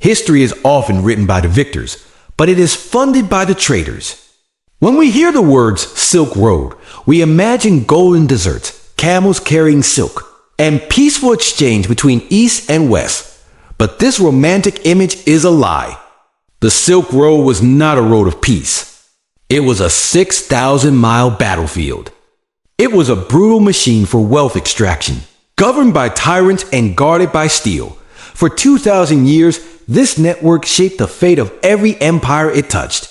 History is often written by the victors, but it is funded by the traders. When we hear the words Silk Road, we imagine golden deserts, camels carrying silk, and peaceful exchange between East and West. But this romantic image is a lie. The Silk Road was not a road of peace. It was a 6,000-mile battlefield. It was a brutal machine for wealth extraction, governed by tyrants and guarded by steel. For 2,000 years, this network shaped the fate of every empire it touched.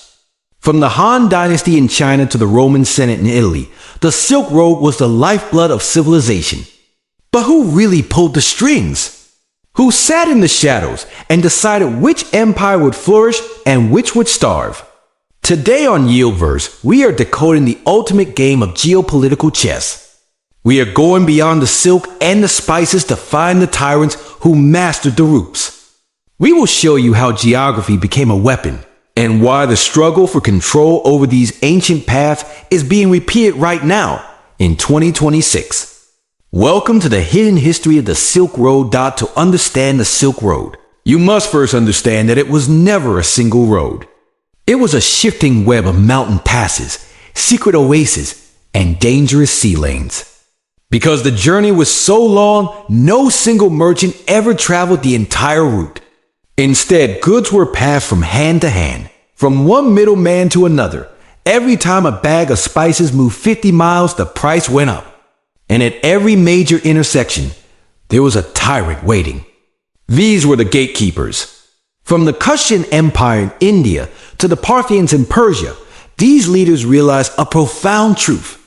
From the Han Dynasty in China to the Roman Senate in Italy, the Silk Road was the lifeblood of civilization. But who really pulled the strings? Who sat in the shadows and decided which empire would flourish and which would starve? Today on YieldVerse, we are decoding the ultimate game of geopolitical chess. We are going beyond the silk and the spices to find the tyrants who mastered the roots. We will show you how geography became a weapon and why the struggle for control over these ancient paths is being repeated right now in 2026. Welcome to the hidden history of the Silk Road. To understand the Silk Road, you must first understand that it was never a single road. It was a shifting web of mountain passes, secret oases, and dangerous sea lanes. Because the journey was so long, no single merchant ever traveled the entire route. Instead, goods were passed from hand to hand, from one middleman to another. Every time a bag of spices moved 50 miles, the price went up. And at every major intersection, there was a tyrant waiting. These were the gatekeepers. From the Kushan Empire in India to the Parthians in Persia, these leaders realized a profound truth.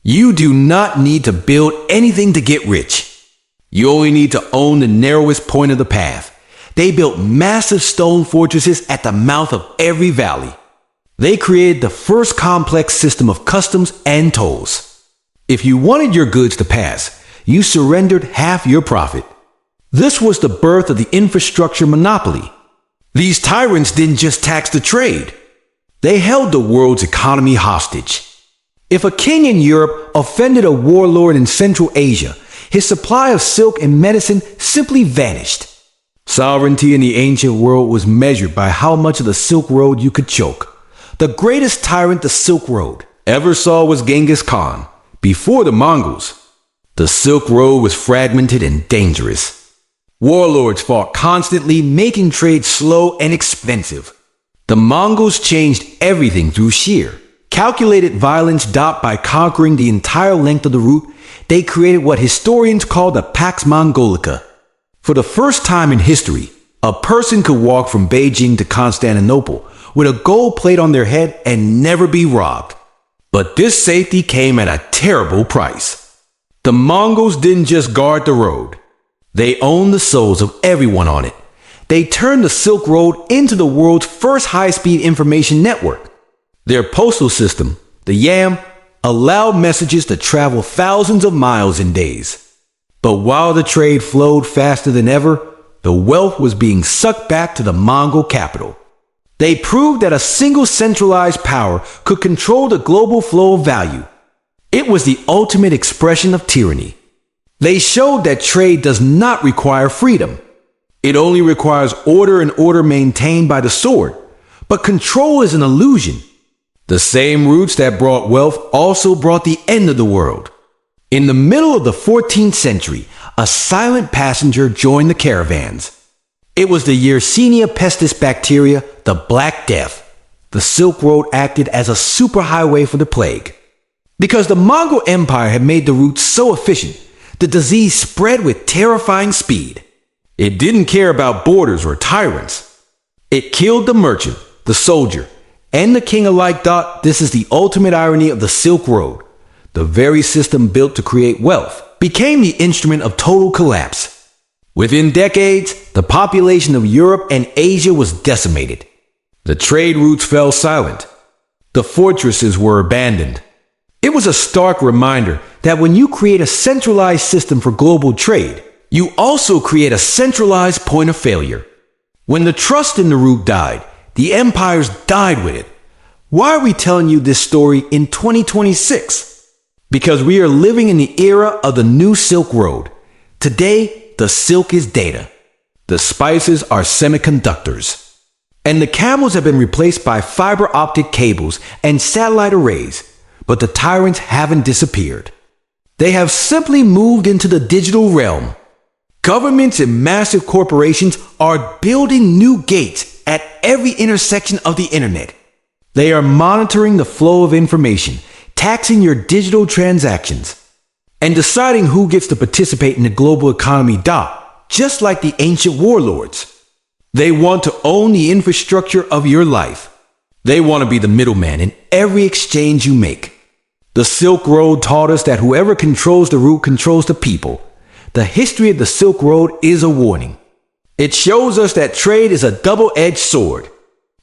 You do not need to build anything to get rich. You only need to own the narrowest point of the path. They built massive stone fortresses at the mouth of every valley. They created the first complex system of customs and tolls. If you wanted your goods to pass, you surrendered half your profit. This was the birth of the infrastructure monopoly. These tyrants didn't just tax the trade. They held the world's economy hostage. If a king in Europe offended a warlord in Central Asia, his supply of silk and medicine simply vanished. Sovereignty in the ancient world was measured by how much of the Silk Road you could choke. The greatest tyrant the Silk Road ever saw was Genghis Khan, before the Mongols. The Silk Road was fragmented and dangerous. Warlords fought constantly, making trade slow and expensive. The Mongols changed everything through sheer, calculated violence. By conquering the entire length of the route, they created what historians call the Pax Mongolica. For the first time in history, a person could walk from Beijing to Constantinople with a gold plate on their head and never be robbed. But this safety came at a terrible price. The Mongols didn't just guard the road. They owned the souls of everyone on it. They turned the Silk Road into the world's first high-speed information network. Their postal system, the Yam, allowed messages to travel thousands of miles in days. But while the trade flowed faster than ever, the wealth was being sucked back to the Mongol capital. They proved that a single centralized power could control the global flow of value. It was the ultimate expression of tyranny. They showed that trade does not require freedom. It only requires order, and order maintained by the sword. But control is an illusion. The same routes that brought wealth also brought the end of the world. In the middle of the 14th century, a silent passenger joined the caravans. It was the Yersinia pestis bacteria, the Black Death. The Silk Road acted as a superhighway for the plague. Because the Mongol Empire had made the route so efficient, the disease spread with terrifying speed. It didn't care about borders or tyrants. It killed the merchant, the soldier, and the king alike. This is the ultimate irony of the Silk Road. The very system built to create wealth became the instrument of total collapse. Within decades, the population of Europe and Asia was decimated. The trade routes fell silent. The fortresses were abandoned. It was a stark reminder that when you create a centralized system for global trade, you also create a centralized point of failure. When the trust in the route died, the empires died with it. Why are we telling you this story in 2026? Because we are living in the era of the new Silk Road. Today, the silk is data. The spices are semiconductors. And the camels have been replaced by fiber optic cables and satellite arrays, but the tyrants haven't disappeared. They have simply moved into the digital realm. Governments and massive corporations are building new gates at every intersection of the internet. They are monitoring the flow of information, taxing your digital transactions, and deciding who gets to participate in the global economy, just like the ancient warlords. They want to own the infrastructure of your life. They want to be the middleman in every exchange you make. The Silk Road taught us that whoever controls the route controls the people. The history of the Silk Road is a warning. It shows us that trade is a double-edged sword.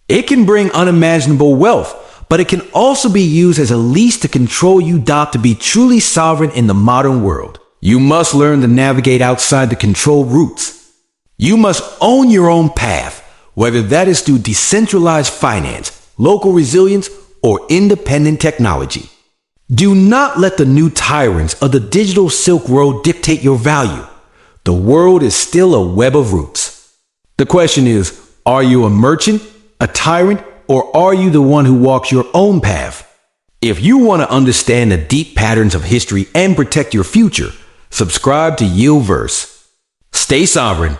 It can bring unimaginable wealth, but it can also be used as a leash to control you, to be truly sovereign in the modern world. You must learn to navigate outside the controlled routes. You must own your own path, whether that is through decentralized finance, local resilience, or independent technology. Do not let the new tyrants of the digital Silk Road dictate your value. The world is still a web of roots. The question is, are you a merchant, a tyrant, or are you the one who walks your own path? If you want to understand the deep patterns of history and protect your future, subscribe to YieldVerse. Stay sovereign.